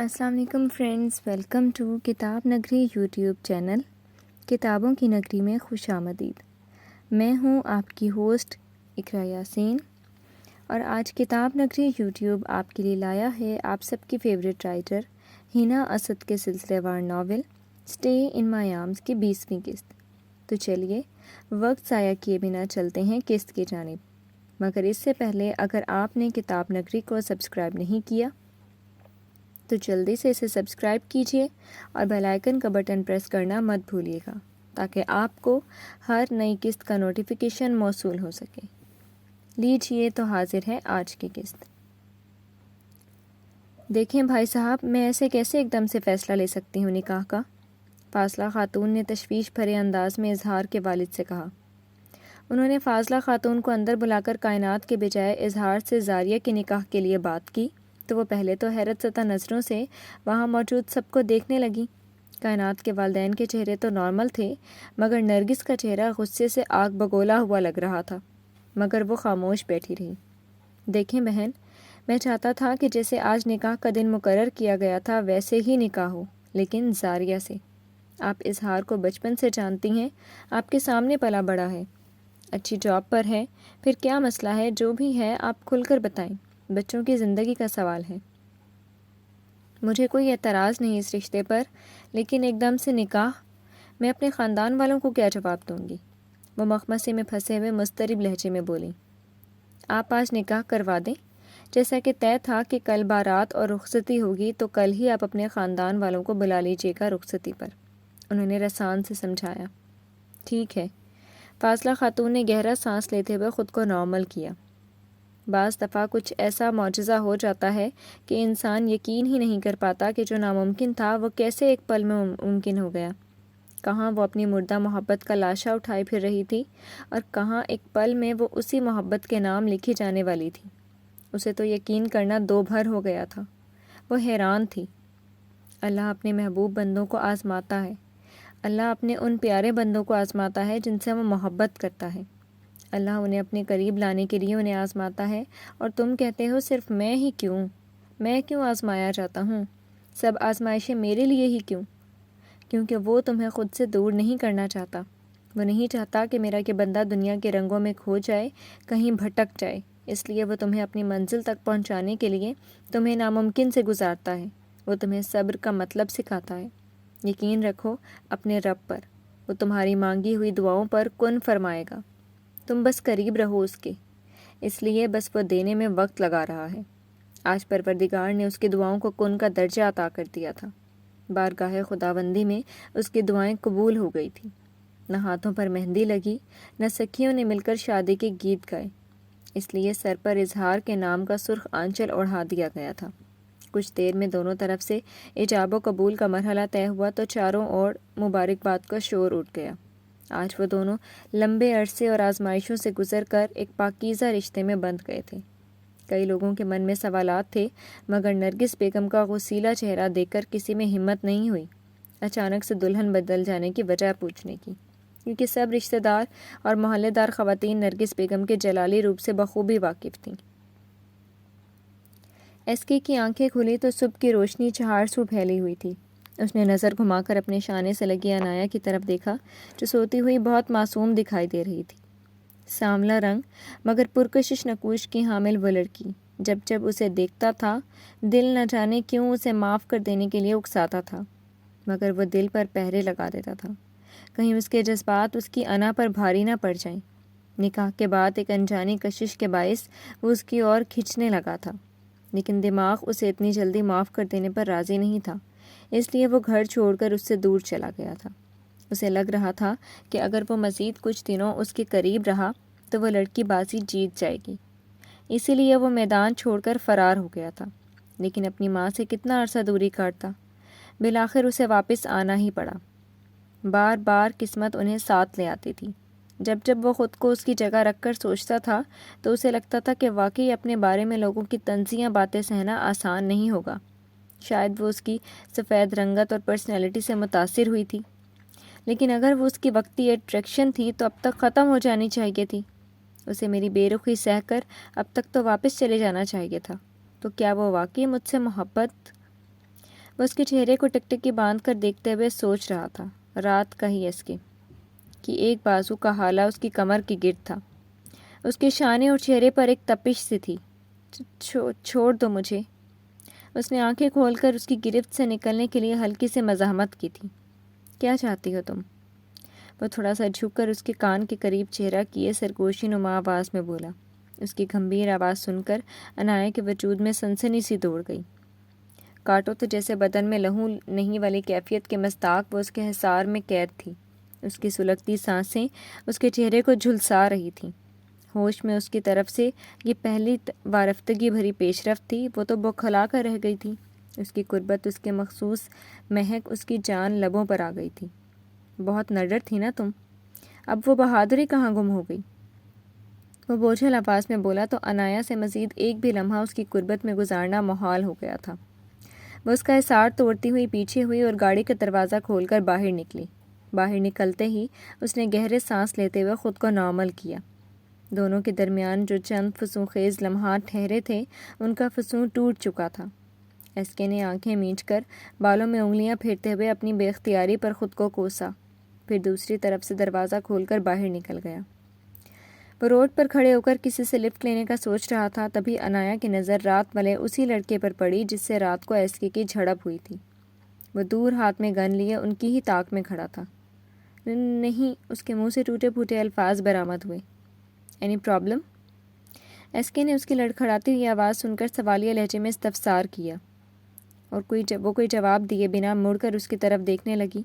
السلام علیکم friends, welcome to کتاب نگری یوٹیوب چینل کتابوں کی نگری میں خوش آمدید۔ میں ہوں آپ کی ہوسٹ اقرا یاسین، اور آج کتاب نگری یوٹیوب آپ کے لیے لایا ہے آپ سب کی فیوریٹ رائٹر حنا اسد کے سلسلے وار novel stay in my arms کی 20ویں قسط۔ تو چلیے وقت ضائع کیے بنا چلتے ہیں قسط کی جانب، مگر اس سے پہلے اگر آپ نے کتاب نگری کو سبسکرائب نہیں کیا تو جلدی سے اسے سبسکرائب کیجیے اور بیل آئیکن کا بٹن پریس کرنا مت بھولیے گا تاکہ آپ کو ہر نئی قسط کا نوٹیفیکیشن موصول ہو سکے۔ لیجیے تو حاضر ہے آج کی قسط۔ دیکھیں بھائی صاحب، میں ایسے کیسے ایک دم سے فیصلہ لے سکتی ہوں نکاح کا؟ فاضلہ خاتون نے تشویش بھرے انداز میں اظہار کے والد سے کہا۔ انہوں نے فاضلہ خاتون کو اندر بلا کر کائنات کے بجائے اظہار سے زاریہ کے نکاح کے لیے بات کی تو وہ پہلے تو حیرت زدہ نظروں سے وہاں موجود سب کو دیکھنے لگی۔ کائنات کے والدین کے چہرے تو نارمل تھے، مگر نرگس کا چہرہ غصے سے آگ بگولا ہوا لگ رہا تھا، مگر وہ خاموش بیٹھی رہی۔ دیکھیں بہن، میں چاہتا تھا کہ جیسے آج نکاح کا دن مقرر کیا گیا تھا ویسے ہی نکاح ہو، لیکن زاریہ سے۔ آپ اظہار کو بچپن سے جانتی ہیں، آپ کے سامنے پلا بڑا ہے، اچھی جاب پر ہے، پھر کیا مسئلہ ہے؟ جو بھی ہے آپ کھل کر بتائیں، بچوں کی زندگی کا سوال ہے۔ مجھے کوئی اعتراض نہیں اس رشتے پر، لیکن ایک دم سے نکاح، میں اپنے خاندان والوں کو کیا جواب دوں گی؟ وہ مخمصے میں پھنسے ہوئے مضطرب لہجے میں بولی۔ آپ آج نکاح کروا دیں، جیسا کہ طے تھا کہ کل بارات اور رخصتی ہوگی تو کل ہی آپ اپنے خاندان والوں کو بلا لیجیے گا رخصتی پر، انہوں نے رسان سے سمجھایا۔ ٹھیک ہے، فاضلہ خاتون نے گہرا سانس لیتے ہوئے خود کو نارمل کیا۔ بعض دفعہ کچھ ایسا معجزہ ہو جاتا ہے کہ انسان یقین ہی نہیں کر پاتا کہ جو ناممکن تھا وہ کیسے ایک پل میں ممکن ہو گیا۔ کہاں وہ اپنی مردہ محبت کا لاشا اٹھائے پھر رہی تھی، اور کہاں ایک پل میں وہ اسی محبت کے نام لکھی جانے والی تھی۔ اسے تو یقین کرنا دو بھر ہو گیا تھا۔ وہ حیران تھی۔ اللہ اپنے محبوب بندوں کو آزماتا ہے، اللہ اپنے ان پیارے بندوں کو آزماتا ہے جن سے وہ محبت کرتا ہے۔ اللہ انہیں اپنے قریب لانے کے لیے انہیں آزماتا ہے، اور تم کہتے ہو صرف میں کیوں آزمایا جاتا ہوں؟ سب آزمائشیں میرے لیے ہی کیوں؟ کیونکہ وہ تمہیں خود سے دور نہیں کرنا چاہتا۔ وہ نہیں چاہتا کہ میرا کہ بندہ دنیا کے رنگوں میں کھو جائے، کہیں بھٹک جائے، اس لیے وہ تمہیں اپنی منزل تک پہنچانے کے لیے تمہیں ناممکن سے گزارتا ہے۔ وہ تمہیں صبر کا مطلب سکھاتا ہے۔ یقین رکھو اپنے رب پر، وہ تمہاری مانگی ہوئی دعاؤں پر کن فرمائے گا۔ تم بس قریب رہو اس کے، اس لیے بس وہ دینے میں وقت لگا رہا ہے۔ آج پروردگار نے اس کی دعاؤں کو کن کا درجہ عطا کر دیا تھا۔ بارگاہ خداوندی میں اس کی دعائیں قبول ہو گئی تھیں۔ نہ ہاتھوں پر مہندی لگی، نہ سکھیوں نے مل کر شادی کے گیت گائے، اس لیے سر پر اظہار کے نام کا سرخ آنچل اوڑھا دیا گیا تھا۔ کچھ دیر میں دونوں طرف سے ایجاب و قبول کا مرحلہ طے ہوا تو چاروں اور مبارکباد کا شور اٹھ گیا۔ آج وہ دونوں لمبے عرصے اور آزمائشوں سے گزر کر ایک پاکیزہ رشتے میں بندھ گئے تھے۔ کئی لوگوں کے من میں سوالات تھے، مگر نرگس بیگم کا غسیلا چہرہ دیکھ کر کسی میں ہمت نہیں ہوئی اچانک سے دلہن بدل جانے کی وجہ پوچھنے کی، کیونکہ سب رشتہ دار اور محلے دار خواتین نرگس بیگم کے جلالی روپ سے بخوبی واقف تھیں۔ ایس کے کی آنکھیں کھلی تو صبح کی روشنی چہار سو پھیلی ہوئی تھی۔ اس نے نظر گھما کر اپنے شانے سے لگی عنایا کی طرف دیکھا، جو سوتی ہوئی بہت معصوم دکھائی دے رہی تھی۔ سانولا رنگ مگر پرکشش نقوش کی حامل وہ لڑکی جب جب اسے دیکھتا تھا دل نہ جانے کیوں اسے معاف کر دینے کے لیے اکساتا تھا، مگر وہ دل پر پہرے لگا دیتا تھا، کہیں اس کے جذبات اس کی انا پر بھاری نہ پڑ جائیں۔ نکاح کے بعد ایک انجانی کشش کے باعث وہ اس کی اور کھنچنے لگا تھا، لیکن دماغ اسے اتنی جلدی معاف کر دینے پر راضی نہیں تھا، اس لیے وہ گھر چھوڑ کر اس سے دور چلا گیا تھا۔ اسے لگ رہا تھا کہ اگر وہ مزید کچھ دنوں اس کے قریب رہا تو وہ لڑکی بازی جیت جائے گی، اسی لیے وہ میدان چھوڑ کر فرار ہو گیا تھا۔ لیکن اپنی ماں سے کتنا عرصہ دوری کاٹتا، بالآخر اسے واپس آنا ہی پڑا۔ بار بار قسمت انہیں ساتھ لے آتی تھی۔ جب جب وہ خود کو اس کی جگہ رکھ کر سوچتا تھا تو اسے لگتا تھا کہ واقعی اپنے بارے میں لوگوں کی طنزیاں باتیں سہنا آسان نہیں ہوگا۔ شاید وہ اس کی سفید رنگت اور پرسنالٹی سے متاثر ہوئی تھی، لیکن اگر وہ اس کی وقتی اٹریکشن تھی تو اب تک ختم ہو جانی چاہیے تھی۔ اسے میری بے رخی سہ کر اب تک تو واپس چلے جانا چاہیے تھا۔ تو کیا وہ واقعی مجھ سے محبت وہ اس کے چہرے کو ٹکٹکی باندھ کر دیکھتے ہوئے سوچ رہا تھا۔ رات کا ہی ایس کے کی ایک بازو کا حالہ اس کی کمر کے گرد تھا۔ اس کے شانے اور چہرے پر ایک تپش سی تھی۔ چھوڑ دو مجھے۔ اس نے آنکھیں کھول کر اس کی گرفت سے نکلنے کے لیے ہلکی سے مزاحمت کی تھی۔ کیا چاہتی ہو تم؟ وہ تھوڑا سا جھک کر اس کے کان کے قریب چہرہ کیے سرگوشی نما آواز میں بولا۔ اس کی گھمبیر آواز سن کر عنایہ کے وجود میں سنسنی سی دوڑ گئی۔ کاٹو تو جیسے بدن میں لہو نہیں والی کیفیت کے مصداق وہ اس کے حصار میں قید تھی۔ اس کی سلگتی سانسیں اس کے چہرے کو جھلسا رہی تھیں۔ ہوش میں اس کی طرف سے یہ پہلی وارفتگی بھری پیش رفت تھی۔ وہ تو بوکھلا کر رہ گئی تھی۔ اس کی قربت، اس کے مخصوص مہک، اس کی جان لبوں پر آ گئی تھی۔ بہت نڈر تھی نا تم؟ اب وہ بہادری کہاں گم ہو گئی؟ وہ بوجھل آواز میں بولا تو عنایہ سے مزید ایک بھی لمحہ اس کی قربت میں گزارنا محال ہو گیا تھا۔ وہ اس کا حصار توڑتی ہوئی پیچھے ہوئی اور گاڑی کا دروازہ کھول کر باہر نکلی۔ باہر نکلتے ہی اس نے گہرے سانس لیتے ہوئے خود کو نارمل کیا۔ دونوں کے درمیان جو چند فسوں خیز لمحات ٹھہرے تھے ان کا فسوں ٹوٹ چکا تھا۔ ایس کے نے آنکھیں مینچ کر بالوں میں انگلیاں پھیرتے ہوئے اپنی بے اختیاری پر خود کو کوسا، پھر دوسری طرف سے دروازہ کھول کر باہر نکل گیا۔ وہ روڈ پر کھڑے ہو کر کسی سے لفٹ لینے کا سوچ رہا تھا، تبھی عنایہ کی نظر رات والے اسی لڑکے پر پڑی جس سے رات کو ایس کے کی جھڑپ ہوئی تھی۔ وہ دور ہاتھ میں گن لیے ان کی ہی طاق میں کھڑا تھا۔ نہیں، اس کے منہ سے ٹوٹے پھوٹے الفاظ برآمد ہوئے۔ Any problem? ایس کے نے اس کی لڑکھڑاتی ہوئی آواز سن کر سوالیہ لہجے میں استفسار کیا، اور وہ کوئی جواب دیے بنا مڑ کر اس کی طرف دیکھنے لگی۔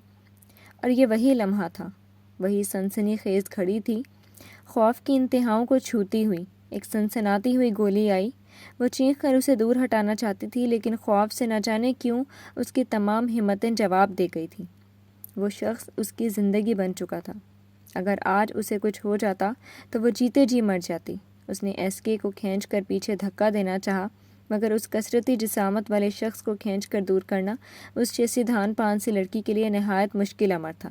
اور یہ وہی لمحہ تھا، وہی سنسنی خیز کھڑی تھی، خوف کی انتہاؤں کو چھوتی ہوئی۔ ایک سنسناتی ہوئی گولی آئی۔ وہ چیخ کر اسے دور ہٹانا چاہتی تھی، لیکن خوف سے نہ جانے کیوں اس کی تمام ہمتیں جواب دے گئی تھیں۔ وہ شخص اس کی زندگی بن چکا تھا۔ اگر آج اسے کچھ ہو جاتا تو وہ جیتے جی مر جاتی۔ اس نے ایس کے کو کھینچ کر پیچھے دھکا دینا چاہا، مگر اس کثرتی جسامت والے شخص کو کھینچ کر دور کرنا اس جیسی دھان پان سی لڑکی کے لیے نہایت مشکل امر تھا۔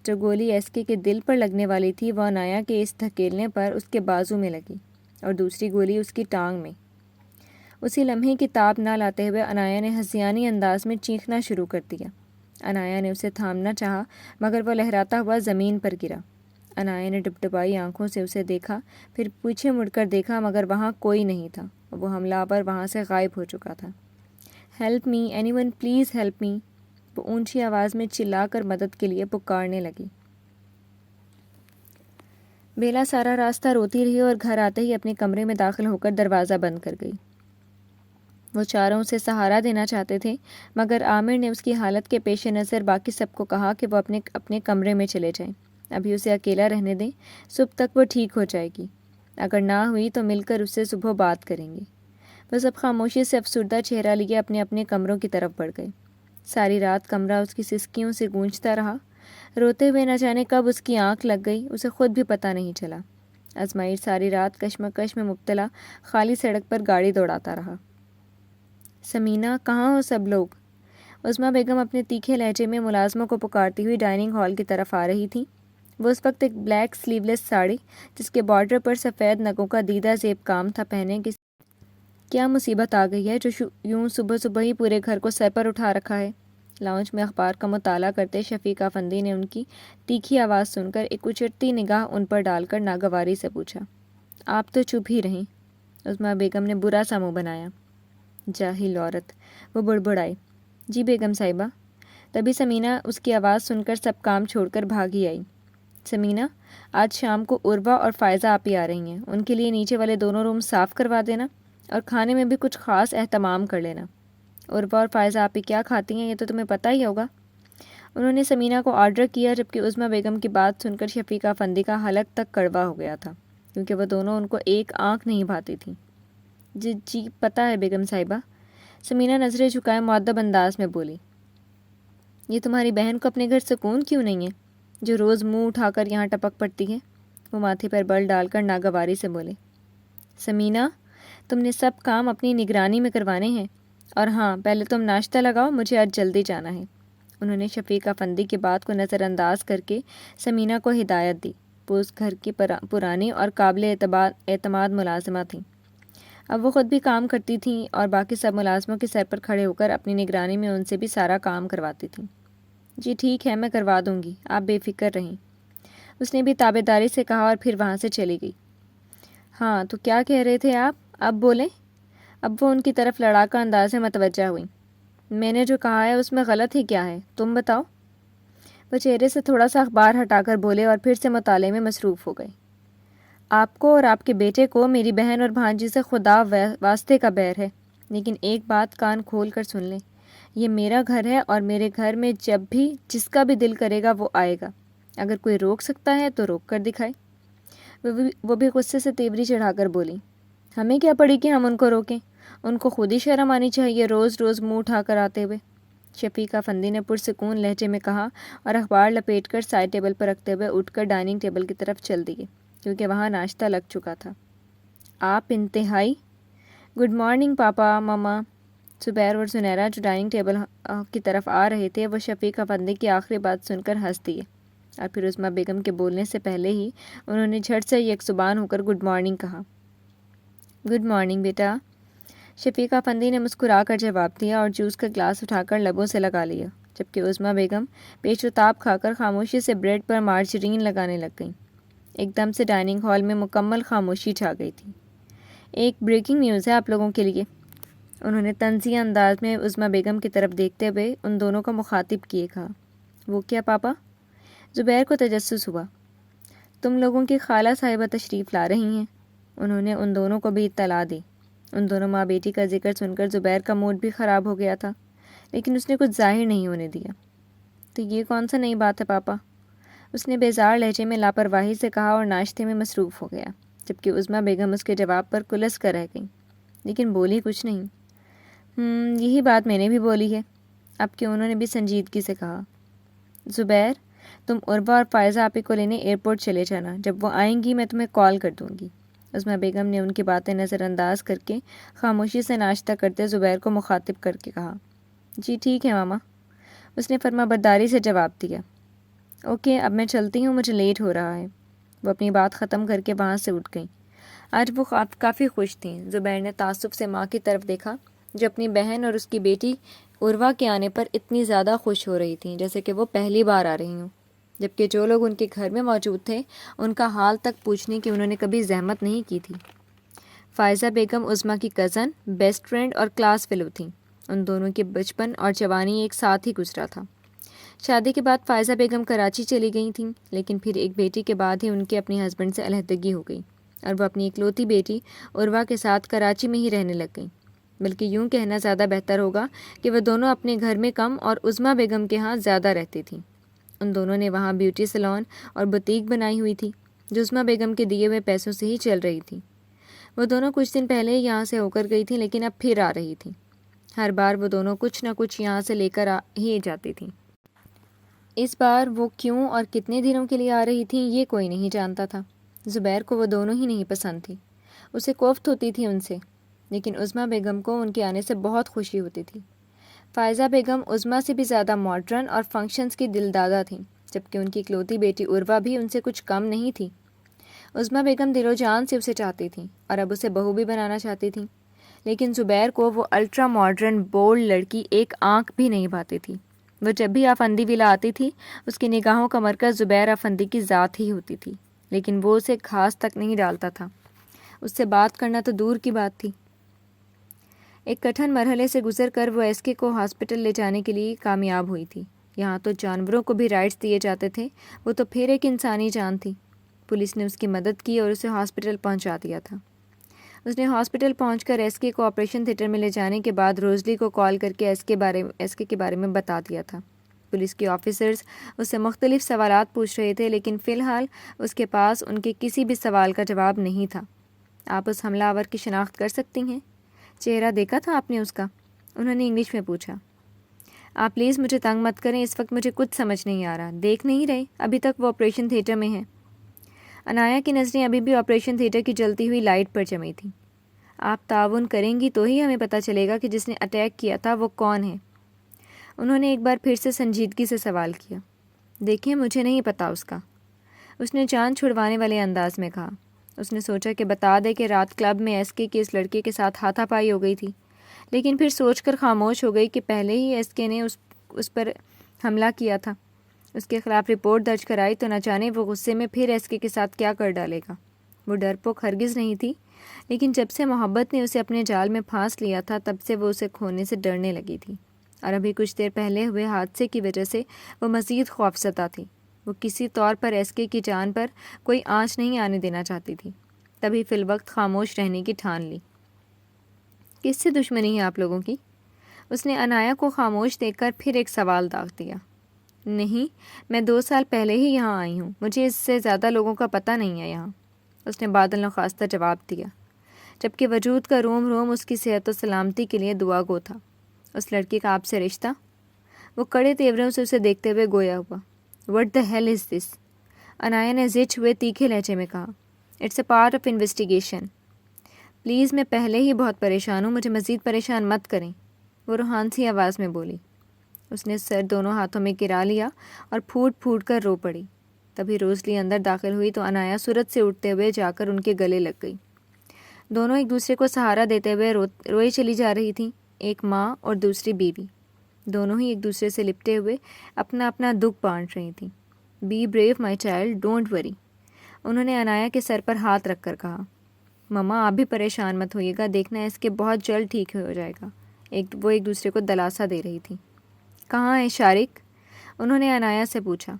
جو گولی ایس کے دل پر لگنے والی تھی وہ عنایہ کے اس دھکیلنے پر اس کے بازو میں لگی، اور دوسری گولی اس کی ٹانگ میں۔ اسی لمحے کی تاب نہ لاتے ہوئے عنایہ نے ہذیانی انداز میں چیخنا شروع کر دیا۔ عنایہ نے اسے تھامنا چاہا، مگر وہ لہراتا ہوا زمین پر گرا۔ عنایہ نے ڈبڈبائی آنکھوں سے اسے دیکھا، پھر پیچھے مڑ کر دیکھا، مگر وہاں کوئی نہیں تھا۔ وہ حملہ آور وہاں سے غائب ہو چکا تھا۔ Help me, any one please help me, وہ اونچی آواز میں چلا کر مدد کے لیے پکارنے لگی۔ بیلا سارا راستہ روتی رہی اور گھر آتے ہی اپنے کمرے میں داخل ہو کر دروازہ بند کر گئی۔ وہ چاروں اسے سہارا دینا چاہتے تھے، مگر عامر نے اس کی حالت کے پیش نظر باقی سب کو کہا کہ وہ اپنے کمرے میں چلے جائیں، ابھی اسے اکیلا رہنے دیں، صبح تک وہ ٹھیک ہو جائے گی۔ اگر نہ ہوئی تو مل کر اس سے صبح بات کریں گے۔ وہ سب خاموشی سے افسردہ چہرہ لیے اپنے اپنے کمروں کی طرف بڑھ گئے۔ ساری رات کمرہ اس کی سسکیوں سے گونجتا رہا۔ روتے ہوئے نہ جانے کب اس کی آنکھ لگ گئی، اسے خود بھی پتہ نہیں چلا۔ ازمائر ساری رات کشمکش میں مبتلا خالی سڑک پر گاڑی دوڑاتا رہا۔ سمینہ، کہاں ہو سب لوگ؟ عظمیٰ بیگم اپنے تیکھے لہجے میں ملازموں کو پکارتی ہوئی ڈائننگ ہال کی طرف آ رہی تھیں۔ وہ اس وقت ایک بلیک سلیو لیس ساڑی جس کے بارڈر پر سفید نگوں کا دیدہ زیب کام تھا پہنے کی۔ کیا مصیبت آ گئی ہے جو یوں صبح صبح ہی پورے گھر کو سر پر اٹھا رکھا ہے؟ لاؤنج میں اخبار کا مطالعہ کرتے شفیق افندی نے ان کی تیکھی آواز سن کر ایک اچٹتی نگاہ ان پر ڈال کر ناگواری سے پوچھا۔ آپ تو چپ ہی رہیں۔ عظمیٰ بیگم نے برا سا منہ بنایا۔ جاہل عورت، وہ بڑبڑائی۔ جی بیگم صاحبہ۔ تبھی سمینہ اس کی آواز سن کر سب کام چھوڑ کر بھاگی آئی۔ سمینہ، آج شام کو عروہ اور فائزہ آپی آ رہی ہیں، ان کے لیے نیچے والے دونوں روم صاف کروا دینا، اور کھانے میں بھی کچھ خاص اہتمام کر لینا۔ عروہ اور فائزہ آپی کیا کھاتی ہیں یہ تو تمہیں پتہ ہی ہوگا۔ انہوں نے سمینہ کو آرڈر کیا، جبکہ عظمیٰ بیگم کی بات سن کر شفیق افندی کا حلق تک کڑوا ہو گیا تھا، کیونکہ وہ دونوں ان کو ایک آنکھ نہیں بھاتی تھیں۔ جی پتہ ہے بیگم صاحبہ، سمینہ نظریں جھکائے مؤدب انداز میں بولی۔ یہ تمہاری بہن کو اپنے گھر سکون کیوں نہیں ہے جو روز منہ اٹھا کر یہاں ٹپک پڑتی ہے؟ وہ ماتھے پر بل ڈال کر ناگواری سے بولے۔ سمینہ، تم نے سب کام اپنی نگرانی میں کروانے ہیں، اور ہاں، پہلے تم ناشتہ لگاؤ، مجھے آج جلدی جانا ہے۔ انہوں نے شفیق افندی کی بات کو نظر انداز کر کے سمینہ کو ہدایت دی۔ وہ اس گھر کی پرانی اور قابل اعتماد ملازمہ تھیں۔ اب وہ خود بھی کام کرتی تھیں اور باقی سب ملازموں کے سر پر کھڑے ہو کر اپنی نگرانی میں ان سے بھی سارا کام کرواتی تھیں۔ جی ٹھیک ہے، میں کروا دوں گی، آپ بے فکر رہیں، اس نے بھی تابعداری سے کہا اور پھر وہاں سے چلی گئی۔ ہاں تو کیا کہہ رہے تھے آپ؟ اب بولیں۔ اب وہ ان کی طرف لڑاکا انداز میں متوجہ ہوئی۔ میں نے جو کہا ہے اس میں غلط ہی کیا ہے، تم بتاؤ۔ وہ چہرے سے تھوڑا سا اخبار ہٹا کر بولے اور پھر سے مطالعے میں مصروف ہو گئے۔ آپ کو اور آپ کے بیٹے کو میری بہن اور بھانجی سے خدا واسطے کا بیر ہے، لیکن ایک بات کان کھول کر سن لیں، یہ میرا گھر ہے اور میرے گھر میں جب بھی جس کا بھی دل کرے گا وہ آئے گا، اگر کوئی روک سکتا ہے تو روک کر دکھائے۔ وہ بھی غصے سے تیوری چڑھا کر بولی، ہمیں کیا پڑی کہ ہم ان کو روکیں، ان کو خود ہی شرم آنی چاہیے روز روز منہ اٹھا کر آتے ہوئے۔ شفیق افندی نے پرسکون لہجے میں کہا اور اخبار لپیٹ کر سائڈ ٹیبل پر رکھتے ہوئے اٹھ کر ڈائننگ ٹیبل کی طرف چل دیے، کیونکہ وہاں ناشتہ لگ چکا تھا۔ آپ انتہائی گڈ مارننگ پاپا، ماما۔ زبیر اور زنیرہ جو ڈائننگ ٹیبل کی طرف آ رہے تھے وہ شفیق افندی کی آخری بات سن کر ہنس دیے، اور پھر عظمیٰ بیگم کے بولنے سے پہلے ہی انہوں نے جھٹ سے یک زبان ہو کر گڈ مارننگ کہا۔ گڈ مارننگ بیٹا، شفیق افندی نے مسکرا کر جواب دیا اور جوس کا گلاس اٹھا کر لبوں سے لگا لیا، جبکہ عظمیٰ بیگم پیچ و تاب کھا کر خاموشی سے بریڈ پر مارجرین لگانے لگ گئیں۔ ایک دم سے ڈائننگ ہال میں مکمل خاموشی چھا گئی تھی۔ ایک بریکنگ نیوز ہے آپ لوگوں کے لیے، انہوں نے طنزیہ انداز میں عظمیٰ بیگم کی طرف دیکھتے ہوئے ان دونوں کو مخاطب کیے کہا۔ وہ کیا پاپا؟ زبیر کو تجسس ہوا۔ تم لوگوں کی خالہ صاحبہ تشریف لا رہی ہیں، انہوں نے ان دونوں کو بھی اطلاع دی۔ ان دونوں ماں بیٹی کا ذکر سن کر زبیر کا موڈ بھی خراب ہو گیا تھا، لیکن اس نے کچھ ظاہر نہیں ہونے دیا۔ تو یہ کون سا نئی بات ہے پاپا؟ اس نے بیزار لہجے میں لاپرواہی سے کہا اور ناشتے میں مصروف ہو گیا، جبکہ عظمیٰ بیگم اس کے جواب پر کلس کر رہ گئیں، لیکن بولی کچھ نہیں۔ یہی بات میں نے بھی بولی ہے، اب کہ انہوں نے بھی سنجیدگی سے کہا۔ زبیر، تم عربا اور فائزہ آپی کو لینے ایئرپورٹ چلے جانا، جب وہ آئیں گی میں تمہیں کال کر دوں گی۔ عظمیٰ بیگم نے ان کی باتیں نظر انداز کر کے خاموشی سے ناشتہ کرتے زبیر کو مخاطب کر کے کہا۔ جی ٹھیک ہے ماما، اس نے فرما برداری سے جواب دیا۔ اوکے، اب میں چلتی ہوں، مجھے لیٹ ہو رہا ہے۔ وہ اپنی بات ختم کر کے وہاں سے اٹھ گئیں۔ آج وہ کافی خوش تھیں۔ زبیر نے تعصب سے ماں کی طرف دیکھا، جو اپنی بہن اور اس کی بیٹی عروا کے آنے پر اتنی زیادہ خوش ہو رہی تھیں جیسے کہ وہ پہلی بار آ رہی ہوں، جبکہ جو لوگ ان کے گھر میں موجود تھے ان کا حال تک پوچھنے کی انہوں نے کبھی زحمت نہیں کی تھی۔ فائزہ بیگم عظمیٰ کی کزن، بیسٹ فرینڈ اور کلاس فیلو تھیں۔ ان دونوں کے بچپن اور جوانی ایک ساتھ ہی گزرا تھا۔ شادی کے بعد فائزہ بیگم کراچی چلی گئی تھیں، لیکن پھر ایک بیٹی کے بعد ہی ان کے اپنے ہسبینڈ سے علیحدگی ہو گئی اور وہ اپنی اکلوتی بیٹی عروا کے ساتھ کراچی میں ہی رہنے لگ گئیں۔ بلکہ یوں کہنا زیادہ بہتر ہوگا کہ وہ دونوں اپنے گھر میں کم اور عظمیٰ بیگم کے ہاں زیادہ رہتی تھیں۔ ان دونوں نے وہاں بیوٹی سیلون اور بوتیک بنائی ہوئی تھی، جو عظمیٰ بیگم کے دیے ہوئے پیسوں سے ہی چل رہی تھی۔ وہ دونوں کچھ دن پہلے یہاں سے ہو کر گئی تھیں، لیکن اب پھر آ رہی تھیں۔ ہر بار وہ دونوں کچھ نہ کچھ یہاں سے لے کر ہی جاتی تھیں۔ اس بار وہ کیوں اور کتنے دنوں کے لیے آ رہی تھیں یہ کوئی نہیں جانتا تھا۔ زبیر کو وہ دونوں ہی نہیں پسند تھی، اسے کوفت ہوتی تھی ان سے، لیکن عظمیٰ بیگم کو ان کے آنے سے بہت خوشی ہوتی تھی۔ فائزہ بیگم عظمیٰ سے بھی زیادہ ماڈرن اور فنکشنز کی دلدادہ تھیں، جبکہ ان کی اکلوتی بیٹی عروا بھی ان سے کچھ کم نہیں تھی۔ عظمیٰ بیگم دل و جان سے اسے چاہتی تھیں اور اب اسے بہو بھی بنانا چاہتی تھیں، لیکن زبیر کو وہ الٹرا ماڈرن بولڈ لڑکی ایک آنکھ بھی نہیں بھاتی تھی۔ وہ جب بھی افندی ولا آتی تھی اس کی نگاہوں کا مرکز زبیر افندی کی ذات ہی ہوتی تھی، لیکن وہ اسے گھاس تک نہیں ڈالتا تھا، اس سے بات کرنا تو دور کی بات تھی۔ ایک کٹھن مرحلے سے گزر کر وہ ایس کے کو ہاسپٹل لے جانے کے لیے کامیاب ہوئی تھی۔ یہاں تو جانوروں کو بھی رائٹس دیے جاتے تھے، وہ تو پھر ایک انسانی جان تھی۔ پولیس نے اس کی مدد کی اور اسے ہاسپٹل پہنچا دیا تھا۔ اس نے ہاسپٹل پہنچ کر ایس کے کو آپریشن تھیٹر میں لے جانے کے بعد روزلی کو کال کر کے ایس کے کے بارے میں بتا دیا تھا۔ پولیس کے آفیسرز اس سے مختلف سوالات پوچھ رہے تھے، لیکن فی الحال اس کے پاس ان کے کسی بھی سوال کا جواب نہیں تھا۔ آپ اس حملہ آور کی شناخت کر سکتی ہیں؟ چہرہ دیکھا تھا آپ نے اس کا؟ انہوں نے انگلش میں پوچھا۔ آپ پلیز مجھے تنگ مت کریں، اس وقت مجھے کچھ سمجھ نہیں آ رہا۔ دیکھ نہیں رہے ابھی تک وہ آپریشن تھیٹر میں ہیں؟ عنایہ کی نظریں ابھی بھی آپریشن تھیٹر کی جلتی ہوئی لائٹ پر جمی تھیں۔ آپ تعاون کریں گی تو ہی ہمیں پتہ چلے گا کہ جس نے اٹیک کیا تھا وہ کون ہے۔ انہوں نے ایک بار پھر سے سنجیدگی سے سوال کیا۔ دیکھیں مجھے نہیں پتہ اس کا، اس نے جان چھڑوانے والے انداز میں کہا۔ اس نے سوچا کہ بتا دے کہ رات کلب میں ایس کے کی اس لڑکے کے ساتھ ہاتھا پائی ہو گئی تھی، لیکن پھر سوچ کر خاموش ہو گئی کہ پہلے ہی ایس کے نے اس پر حملہ کیا تھا، اس کے خلاف رپورٹ درج کرائی تو نہ جانے وہ غصے میں پھر ایس کے ساتھ کیا کر ڈالے گا۔ وہ ڈرپوک ہرگز نہیں تھی، لیکن جب سے محبت نے اسے اپنے جال میں پھانس لیا تھا تب سے وہ اسے کھونے سے ڈرنے لگی تھی، اور ابھی کچھ دیر پہلے ہوئے حادثے کی وجہ سے وہ مزید خوفزدہ تھی۔ وہ کسی طور پر ایس کے کی جان پر کوئی آنچ نہیں آنے دینا چاہتی تھی، تبھی فی الوقت خاموش رہنے کی ٹھان لی۔ کس سے دشمنی ہے آپ لوگوں کی؟ اس نے عنایا کو خاموش دیکھ کر پھر ایک سوال داغ دیا۔ نہیں، میں 2 سال پہلے ہی یہاں آئی ہوں، مجھے اس سے زیادہ لوگوں کا پتہ نہیں ہے یہاں، اس نے بادل نخواستہ جواب دیا، جبکہ وجود کا روم روم اس کی صحت و سلامتی کے لیے دعا گو تھا۔ اس لڑکی کا آپ سے رشتہ؟ وہ کڑے تیوروں سے اسے دیکھتے ہوئے گویا ہوا۔ What the hell is this؟ Inaya نے زچ ہوئے تیکھے لہجے میں کہا۔ It's a part of investigation۔ Please, میں پہلے ہی بہت پریشان ہوں، مجھے مزید پریشان مت کریں، وہ روحانسی آواز میں بولی۔ اس نے سر دونوں ہاتھوں میں گرا لیا اور پھوٹ پھوٹ کر رو پڑی۔ تبھی روزلی اندر داخل ہوئی تو عنایا صورت سے اٹھتے ہوئے جا کر ان کے گلے لگ گئی۔ دونوں ایک دوسرے کو سہارا دیتے ہوئے روئی چلی جا رہی تھیں، ایک ماں اور دوسری بیوی، دونوں ہی ایک دوسرے سے لپٹے ہوئے اپنا اپنا دکھ بانٹ رہی تھیں۔ Be brave my child, don't worry, انہوں نے عنایا کے سر پر ہاتھ رکھ کر کہا۔ مما آپ بھی پریشان مت ہوئیے گا، دیکھنا اس کے بہت جلد ٹھیک ہو جائے گا، وہ ایک دوسرے کو دلاسا دے رہی تھی۔ کہاں ہے شارق؟ انہوں نے عنایا سے پوچھا،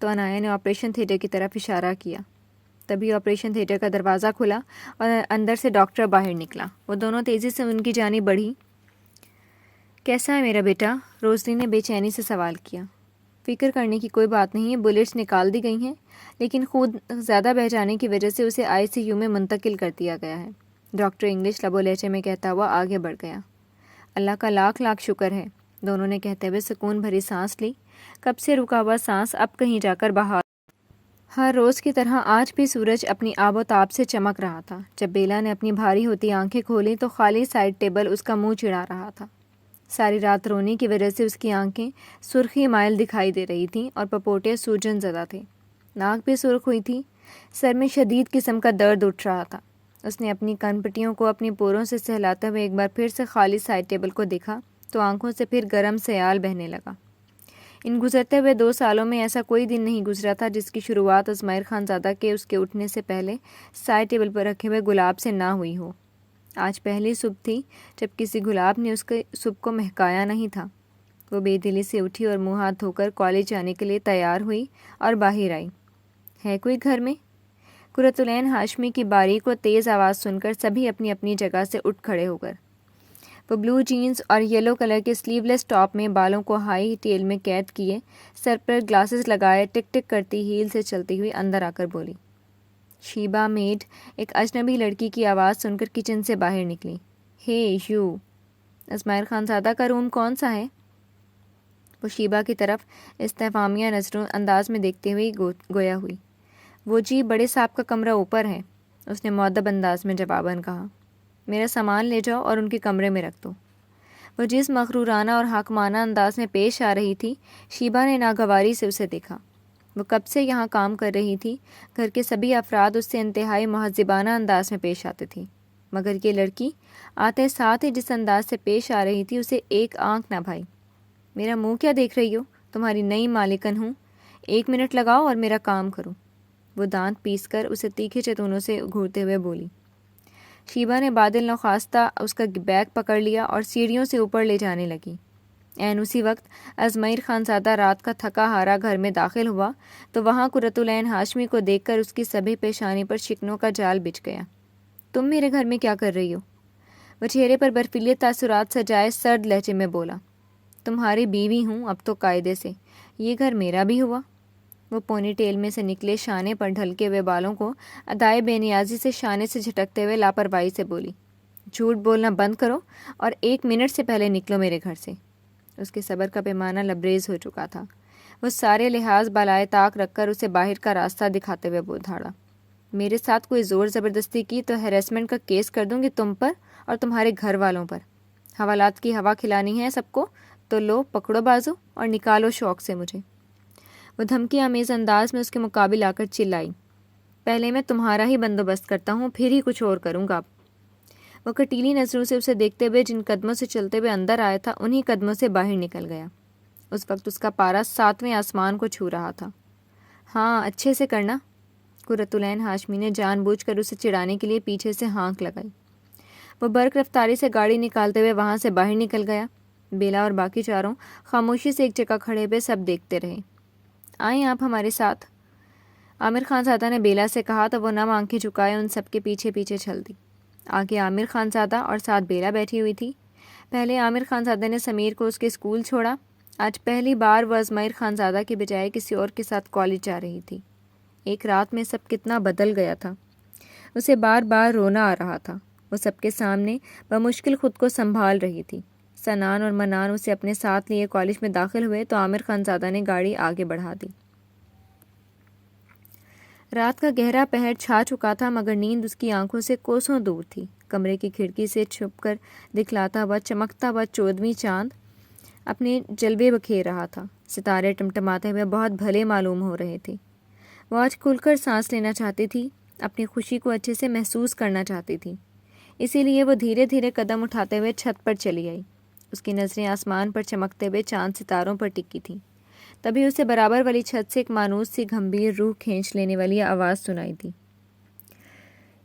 تو عنایا نے آپریشن تھیٹر کی طرف اشارہ کیا۔ تبھی آپریشن تھیٹر کا دروازہ کھلا اور اندر سے ڈاکٹر باہر نکلا۔ وہ دونوں تیزی سے ان کی جانب بڑھی۔ کیسا ہے میرا بیٹا؟ روزلی نے بے چینی سے سوال کیا۔ فکر کرنے کی کوئی بات نہیں ہے، بلیٹس نکال دی گئی ہیں، لیکن خود زیادہ بہہ جانے کی وجہ سے اسے ICU میں منتقل کر دیا گیا ہے، ڈاکٹر انگلش لب و لہجے میں کہتا ہوا آگے بڑھ گیا۔ اللہ کا لاکھ لاکھ شکر ہے، دونوں نے کہتے ہوئے سکون بھری سانس لی۔ کب سے رکا ہوا سانس اب کہیں جا کر بحال۔ ہر روز کی طرح آج بھی سورج اپنی آب و تاب سے چمک رہا تھا۔ جب بیلا نے اپنی بھاری ہوتی آنکھیں کھولیں تو خالی سائڈ ٹیبل اس کا منہ چڑھا رہا تھا۔ ساری رات رونے کی وجہ سے اس کی آنکھیں سرخی مائل دکھائی دے رہی تھیں اور پپوٹے سوجن زدہ تھے، ناک بھی سرخ ہوئی تھی، سر میں شدید قسم کا درد اٹھ رہا تھا۔ اس نے اپنی کن پٹیوں کو اپنی پوروں سے سہلاتے ہوئے ایک بار پھر سے خالی سائڈ ٹیبل کو دیکھا تو آنکھوں سے پھر گرم سیال بہنے لگا۔ ان گزرتے ہوئے 2 سالوں میں ایسا کوئی دن نہیں گزرا تھا جس کی شروعات اسماعیل خان زادہ کے اس کے اٹھنے سے پہلے سائڈ ٹیبل پر رکھے ہوئے گلاب سے نہ ہوئی ہو۔ آج پہلی صبح تھی جب کسی گلاب نے اس کے صبح کو مہکایا نہیں تھا۔ وہ بے دلی سے اٹھی اور منہ ہاتھ دھو کر کالج جانے کے لیے تیار ہوئی اور باہر آئی۔ ہے کوئی گھر میں؟ قرۃ العین ہاشمی کی باریک و تیز آواز سن کر سبھی اپنی اپنی جگہ سے اٹھ کھڑے ہو کر۔ وہ بلو جینز اور یلو کلر کے سلیو لیس ٹاپ میں بالوں کو ہائی ٹیل میں قید کیے، سر پر گلاسز لگائے ٹک ٹک کرتی ہیل سے چلتی ہوئی اندر آ کر بولی۔ شیبہ میڈ ایک اجنبی لڑکی کی آواز سن کر کچن سے باہر نکلی۔ ہے یو، اسماعیل خان زادہ کا روم کون سا ہے؟ وہ شیبہ کی طرف استفہامیہ نظروں انداز میں دیکھتے ہوئے گویا ہوئی۔ وہ جی، بڑے صاحب کا کمرہ اوپر ہے، اس نے مؤدب انداز میں جواباً کہا۔ میرا سامان لے جاؤ اور ان کے کمرے میں رکھ دو۔ وہ جس مغرورانہ اور حاکمانہ انداز میں پیش آ رہی تھی، شیبہ نے ناگواری سے اسے دیکھا۔ وہ کب سے یہاں کام کر رہی تھی، گھر کے سبھی افراد اس سے انتہائی مہذبانہ انداز میں پیش آتے تھے، مگر یہ لڑکی آتے ساتھ ہی جس انداز سے پیش آ رہی تھی اسے ایک آنکھ نہ بھائی۔ میرا منہ کیا دیکھ رہی ہو؟ تمہاری نئی مالکن ہوں، 1 منٹ لگاؤ اور میرا کام کرو، وہ دانت پیس کر اسے تیکھے چتونوں سے گھورتے ہوئے بولی۔ شیبہ نے بادل نخواستہ اس کا بیگ پکڑ لیا اور سیڑھیوں سے اوپر لے جانے لگی۔ عین اسی وقت ازمیر خان زادہ رات کا تھکا ہارا گھر میں داخل ہوا تو وہاں قرۃ العین ہاشمی کو دیکھ کر اس کی سبھی پیشانی پر شکنوں کا جال بچھ گیا۔ تم میرے گھر میں کیا کر رہی ہو؟ وہ چہرے پر برفیلے تاثرات سجائے سرد لہجے میں بولا۔ تمہاری بیوی ہوں اب تو قاعدے سے، یہ گھر میرا بھی ہوا۔ وہ پونی ٹیل میں سے نکلے شانے پر ڈھلکے ہوئے بالوں کو ادائے بے نیازی سے شانے سے جھٹکتے ہوئے لاپرواہی سے بولی۔ جھوٹ بولنا بند کرو اور 1 منٹ سے پہلے نکلو میرے گھر سے۔ اس کے صبر کا پیمانہ لبریز ہو چکا تھا۔ وہ سارے لحاظ بالائے طاق رکھ کر اسے باہر کا راستہ دکھاتے ہوئے بودھاڑا۔ میرے ساتھ کوئی زور زبردستی کی تو ہیریسمنٹ کا کیس کر دوں گی تم پر اور تمہارے گھر والوں پر۔ حوالات کی ہوا کھلانی ہے سب کو تو لو پکڑو بازو اور نکالو شوق سے مجھے۔ وہ دھمکی آمیز انداز میں اس کے مقابل آ کر چلائی۔ پہلے میں تمہارا ہی بندوبست کرتا ہوں، پھر ہی کچھ اور کروں گا۔ وہ کٹیلی نظروں سے اسے دیکھتے ہوئے جن قدموں سے چلتے ہوئے اندر آیا تھا انہی قدموں سے باہر نکل گیا۔ اس وقت اس کا پارا 7ویں آسمان کو چھو رہا تھا۔ ہاں، اچھے سے کرنا۔ قرۃ العین ہاشمی نے جان بوجھ کر اسے چڑھانے کے لیے پیچھے سے ہانک لگائی۔ وہ برق رفتاری سے گاڑی نکالتے ہوئے وہاں سے باہر نکل گیا۔ بیلا اور باقی چاروں خاموشی سے ایک جگہ کھڑے ہوئے سب دیکھتے رہے۔ آئیں آپ ہمارے ساتھ، عامر خان زادہ نے بیلا سے کہا تو وہ نم آنکھیں جھکائے ان سب کے پیچھے پیچھے چل دی۔ آگے عامر خان زادہ اور ساتھ بیلا بیٹھی ہوئی تھی۔ پہلے عامر خان زادہ نے سمیر کو اس کے اسکول چھوڑا۔ آج پہلی بار وہ ازمیر خان زادہ کی بجائے کسی اور کے ساتھ کالج جا رہی تھی۔ ایک رات میں سب کتنا بدل گیا تھا۔ اسے بار بار رونا آ رہا تھا۔ وہ سب کے سامنے بمشکل خود کو سنبھال رہی تھی۔ سنان اور منان اسے اپنے ساتھ لیے کالج میں داخل ہوئے تو عامر خان زادہ نے گاڑی آگے بڑھا دی۔ رات کا گہرا پہر چھا چکا تھا مگر نیند اس کی آنکھوں سے کوسوں دور تھی۔ کمرے کی کھڑکی سے چھپ کر دکھلاتا ہوا چمکتا ہوا 14ویں چاند اپنے جلوے بکھیر رہا تھا۔ ستارے ٹمٹماتے ہوئے بہت بھلے معلوم ہو رہے تھے۔ وہ آج کھل کر سانس لینا چاہتی تھی، اپنی خوشی کو اچھے سے محسوس کرنا چاہتی تھی۔ اسی لیے وہ دھیرے دھیرے قدم اٹھاتے ہوئے چھت پر چلی آئی۔ اس کی نظریں آسمان پر چمکتے ہوئے چاند ستاروں پر ٹکی تھیں۔ تبھی اسے برابر والی چھت سے ایک مانوس سی گھمبیر روح کھینچ لینے والی آواز سنائی دی۔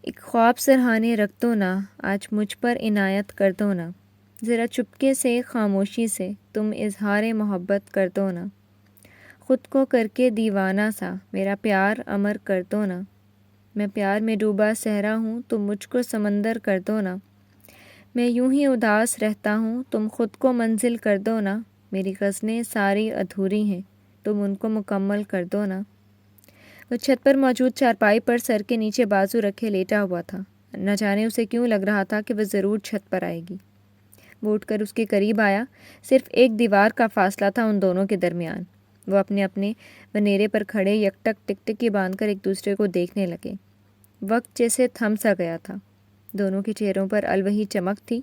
ایک خواب سرہانے رکھ دو نا، آج مجھ پر عنایت کر دو نا، ذرا چپکے سے خاموشی سے تم اظہار محبت کر دو نا، خود کو کر کے دیوانہ سا میرا پیار امر کر دو نا، میں پیار میں ڈوبا صحرا ہوں تم مجھ کو سمندر کر دو نا، میں یوں ہی اداس رہتا ہوں تم خود کو منزل کر دو نا، میری غزلیں ساری ادھوری ہیں تم ان کو مکمل کر دو نا۔ وہ چھت پر موجود چارپائی پر سر کے نیچے بازو رکھے لیٹا ہوا تھا۔ نہ جانے اسے کیوں لگ رہا تھا کہ وہ ضرور چھت پر آئے گی۔ وہ اٹھ کر اس کے قریب آیا۔ صرف ایک دیوار کا فاصلہ تھا ان دونوں کے درمیان۔ وہ اپنے اپنے ونیرے پر کھڑے یکٹک ٹکٹکی باندھ کر ایک دوسرے کو دیکھنے لگے۔ وقت جیسے تھم سا گیا تھا۔ دونوں کے چہروں پر الوہی چمک تھی۔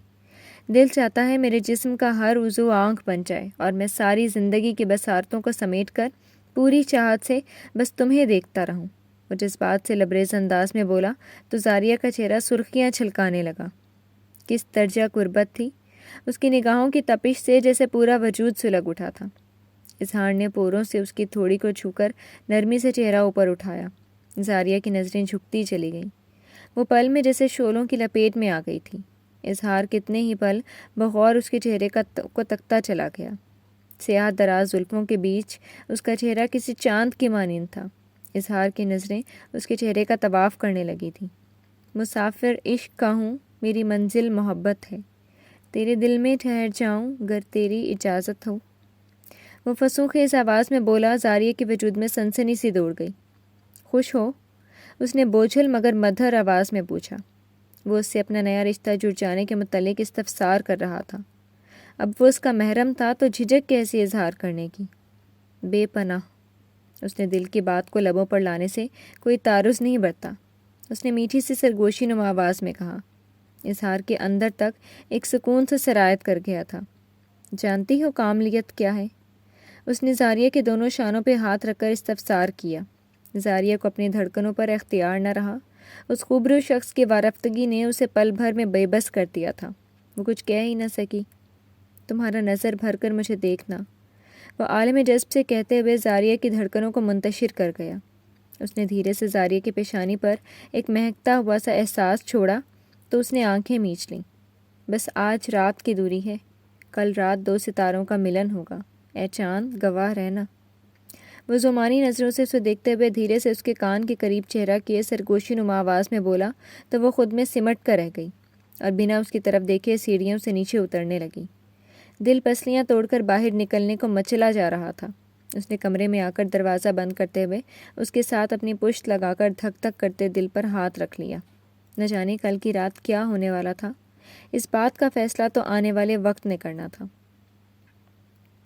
دل چاہتا ہے میرے جسم کا ہر عضو آنکھ بن جائے اور میں ساری زندگی کی بصارتوں کو سمیٹ کر پوری چاہت سے بس تمہیں دیکھتا رہوں۔ وہ جذبات سے لبریز انداز میں بولا تو زاریہ کا چہرہ سرخیاں چھلکانے لگا۔ کس درجہ قربت تھی اس کی نگاہوں کی تپش سے، جیسے پورا وجود سلگ اٹھا تھا۔ اظہار نے پوروں سے اس کی تھوڑی کو چھو کر نرمی سے چہرہ اوپر اٹھایا۔ زاریہ کی نظریں جھکتی چلی گئیں۔ وہ پل میں جیسے شعلوں کی لپیٹ میں آ گئی تھی۔ اظہار کتنے ہی پل بغور اس کے چہرے کو تکتا چلا گیا۔ سیاہ دراز زلفوں کے بیچ اس کا چہرہ کسی چاند کی مانند تھا۔ اظہار کی نظریں اس کے چہرے کا طواف کرنے لگی تھیں۔ مسافر عشق کا ہوں، میری منزل محبت ہے، تیرے دل میں ٹھہر جاؤں گر تیری اجازت ہو۔ وہ فسوں خیز آواز میں بولا۔ زاریہ کے وجود میں سنسنی سی دوڑ گئی۔ خوش ہو؟ اس نے بوجھل مگر مدھر آواز میں پوچھا۔ وہ اس سے اپنا نیا رشتہ جڑ جانے کے متعلق استفسار کر رہا تھا۔ اب وہ اس کا محرم تھا تو جھجک کیسی اظہار کرنے کی؟ بے پناہ۔ اس نے دل کی بات کو لبوں پر لانے سے کوئی تعارض نہیں برتا۔ اس نے میٹھی سی سرگوشی نما آواز میں کہا۔ اظہار کے اندر تک ایک سکون سے سرایت کر گیا تھا۔ جانتی ہو کاملیت کیا ہے؟ اس نے زاریہ کے دونوں شانوں پہ ہاتھ رکھ کر استفسار کیا۔ زاریہ کو اپنی دھڑکنوں پر اختیار نہ رہا۔ اس خوبرو شخص کی وارفتگی نے اسے پل بھر میں بے بس کر دیا تھا۔ وہ کچھ کہہ ہی نہ سکی۔ تمہارا نظر بھر کر مجھے دیکھنا، وہ عالم جذب سے کہتے ہوئے زاریہ کی دھڑکنوں کو منتشر کر گیا۔ اس نے دھیرے سے زاریہ کی پیشانی پر ایک مہکتا ہوا سا احساس چھوڑا تو اس نے آنکھیں میچ لیں۔ بس آج رات کی دوری ہے، کل رات 2 ستاروں کا ملن ہوگا، اے چاند گواہ رہنا۔ وہ زمانی نظروں سے اسے دیکھتے ہوئے دھیرے سے اس کے کان کے قریب چہرہ کیے سرگوشی نما آواز میں بولا تو وہ خود میں سمٹ کر رہ گئی اور بنا اس کی طرف دیکھے سیڑھیوں سے نیچے اترنے لگی۔ دل پسلیاں توڑ کر باہر نکلنے کو مچلا جا رہا تھا۔ اس نے کمرے میں آ کر دروازہ بند کرتے ہوئے اس کے ساتھ اپنی پشت لگا کر دھک دھک کرتے دل پر ہاتھ رکھ لیا۔ نہ جانے کل کی رات کیا ہونے والا تھا۔ اس بات کا فیصلہ تو آنے والے وقت نے کرنا تھا۔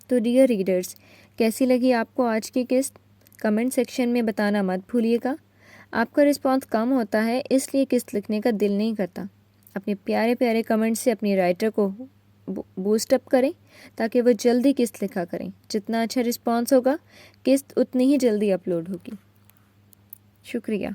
تو ڈیئر ریڈرز، کیسی لگی آپ کو آج کی قسط؟ کمنٹ سیکشن میں بتانا مت بھولیے گا۔ آپ کا رسپانس کم ہوتا ہے اس لیے قسط لکھنے کا دل نہیں کرتا۔ اپنے پیارے پیارے کمنٹ سے اپنی رائٹر کو بوسٹ اپ کریں تاکہ وہ جلدی قسط لکھا کریں۔ جتنا اچھا رسپانس ہوگا قسط اتنی ہی جلدی اپلوڈ ہوگی۔ شکریہ۔